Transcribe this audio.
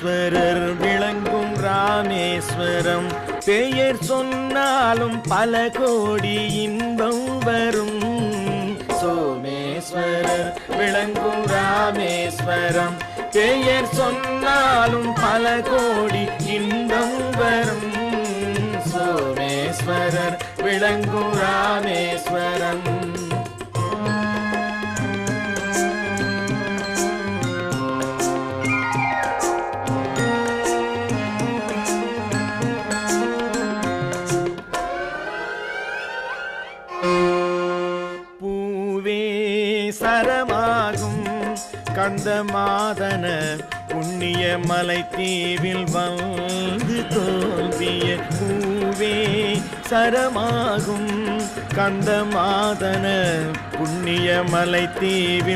சோமேஸ்வரர் விளங்கும் ராமேஸ்வரம் பெயர் சொன்னாலும் பல கோடி இன்பம் வரும். சோமேஸ்வரர் விளங்கும் ராமேஸ்வரம் பெயர் சொன்னாலும் பல கோடி இன்பம் வரும். சோமேஸ்வரர் விளங்கும் ராமேஸ்வரம். பூவே சரமாகும் கந்தமாதன புண்ணிய மலை தீவில் வந்து தோன்றிய பூவே சரமாகும் கந்தமாதன புண்ணிய மலை தீவில்